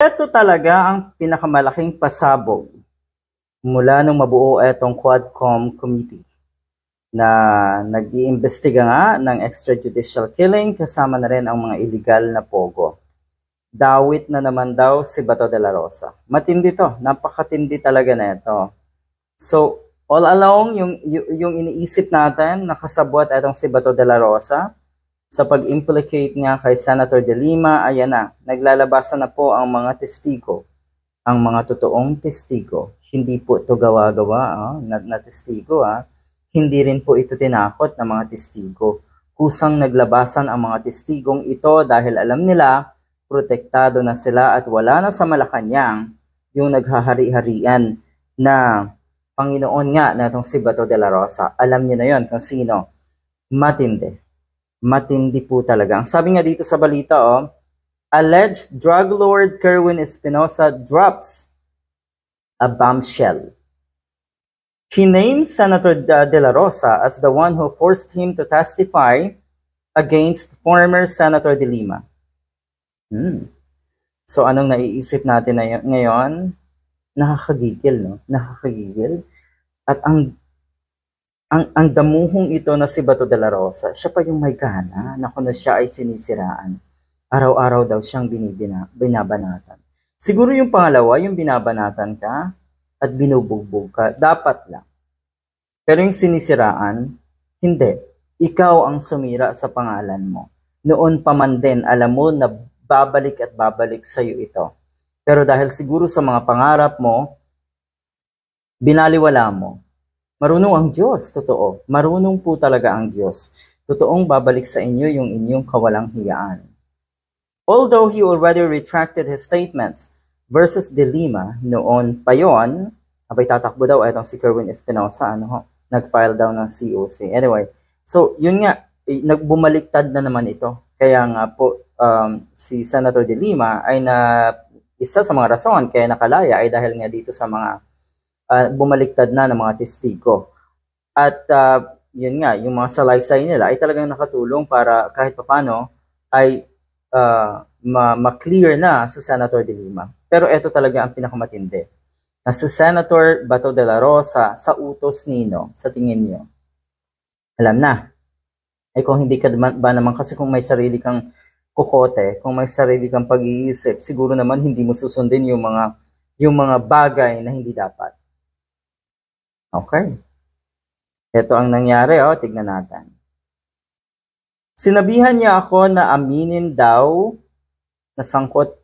Ito talaga ang pinakamalaking pasabog mula nung mabuo etong Quadcom Committee na nag-iimbestiga nga ng extrajudicial killing kasama na rin ang mga illegal na pogo. Dawit na naman daw si Bato de la Rosa. Matindi to, napakatindi talaga na ito. So, all along, yung iniisip natin, nakasabwat itong si Bato de la Rosa, sa pag-implicate niya kay Senator De Lima, ayan na, naglalabasan na po ang mga testigo, ang mga totoong testigo. Hindi po ito gawa-gawa na testigo. Hindi rin po ito tinakot ng mga testigo. Kusang naglabasan ang mga testigong ito dahil alam nila, protektado na sila at wala na sa Malacanang yung naghahari-harian na Panginoon nga na itong si Bato de la Rosa. Alam niyo na yon kung sino. Matindi. Matindi po talaga. Ang sabi nga dito sa balita, alleged drug lord Kerwin Espinosa drops a bombshell. He names Senator De La Rosa as the one who forced him to testify against former Senator De Lima. So anong naiisip natin ngayon? Nakakagigil, no? Nakakagigil. At ang damuhong ito na si Bato de la Rosa, siya pa yung may gana na kung siya ay sinisiraan. Araw-araw daw siyang binabanatan. Siguro yung pangalawa, yung binabanatan ka at binubugbog ka, dapat lang. Pero yung sinisiraan, hindi. Ikaw ang sumira sa pangalan mo. Noon pa man din, alam mo na babalik at babalik sa'yo ito. Pero dahil siguro sa mga pangarap mo, binaliwala mo. Marunong ang Diyos, totoo. Marunong po talaga ang Diyos. Totoong babalik sa inyo yung inyong kawalang hiyaan. Although he already retracted his statements versus De Lima, noon pa yon, abay tatakbo daw itong si Kerwin Espinosa, nag-file daw ng COC. Anyway, so yun nga, nagbumaliktad na naman ito. Kaya nga po, si Senator De Lima ay isa sa mga rason kaya nakalaya ay dahil nga dito sa mga bumaliktad na ng mga testigo. At yun nga, yung mga salaysay nila ay talagang nakatulong para kahit papano ay ma-clear na sa Senator De Lima. Pero ito talaga ang pinakamatindi. Na si Senator Bato de la Rosa sa utos nino, sa tingin nyo, alam na. Ay kung hindi ka ba naman, kasi kung may sarili kang kukote, kung may sarili kang pag-iisip, siguro naman hindi mo susundin yung mga bagay na hindi dapat. Okay. Ito ang nangyari, tignan natin. Sinabihan niya ako na aminin daw na sangkot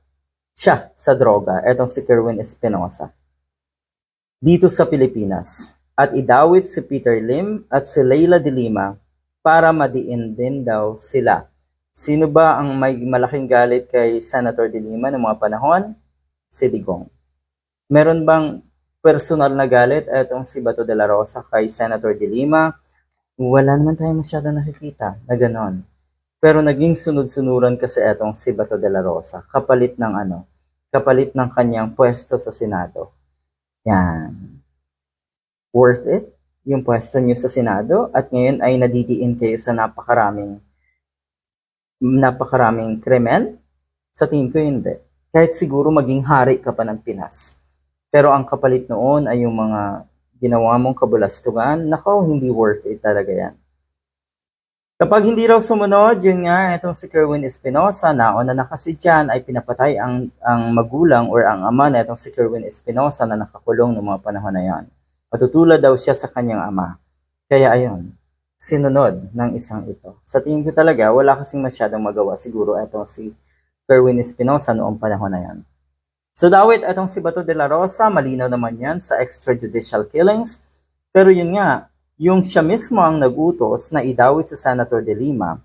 siya sa droga, etong si Kerwin Espinosa, dito sa Pilipinas, at idawit si Peter Lim at si Leila De Lima para madiin din daw sila. Sino ba ang may malaking galit kay Senator De Lima noong mga panahon? Si Digong. Meron bang personal na galit etong si Bato de la Rosa kay Senator De Lima? Wala naman tayo masyado nakikita na ganon. Pero naging sunod-sunuran kasi etong si Bato de la Rosa, kapalit ng kanyang pwesto sa Senado. Yan. Worth it? Yung pwesto niyo sa Senado at ngayon ay nadidiin kayo sa napakaraming krimen? Sa tingin ko hindi. Kahit siguro maging hari ka pa ng Pinas. Pero ang kapalit noon ay yung mga ginawa mong kabulastugan, hindi worth it talaga yan. Kapag hindi raw sumunod, yun nga, itong si Kerwin Espinosa, nauna na kasi dyan ay pinapatay ang magulang or ang ama na itong si Kerwin Espinosa na nakakulong noong mga panahon na yan. Matutulad daw siya sa kanyang ama. Kaya ayun, sinunod ng isang ito. Sa tingin ko talaga, wala kasing masyadong magawa siguro itong si Kerwin Espinosa noong panahon na yan. So dawit itong si Bato de la Rosa, malinaw naman yan sa extrajudicial killings. Pero yun nga, yung siya mismo ang nag-utos na idawit sa Senator De Lima,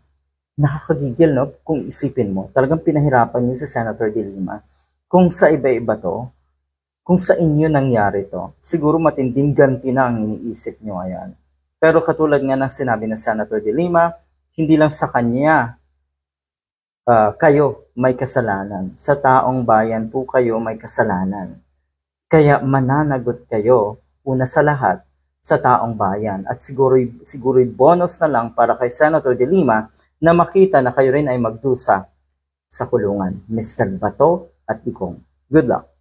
nakakagigil, no? Kung isipin mo, talagang pinahirapan niyo si Senator De Lima. Kung sa iba-iba to, kung sa inyo nangyari to, siguro matinding ganti na ang iniisip niyo ngayon. Pero katulad nga ng sinabi ng Senator De Lima, hindi lang sa kanya kayo may kasalanan. Sa taong bayan po kayo may kasalanan. Kaya mananagot kayo, una sa lahat, sa taong bayan. At siguro'y bonus na lang para kay Senator De Lima na makita na kayo rin ay magdusa sa kulungan. Mr. Bato at Digong. Good luck.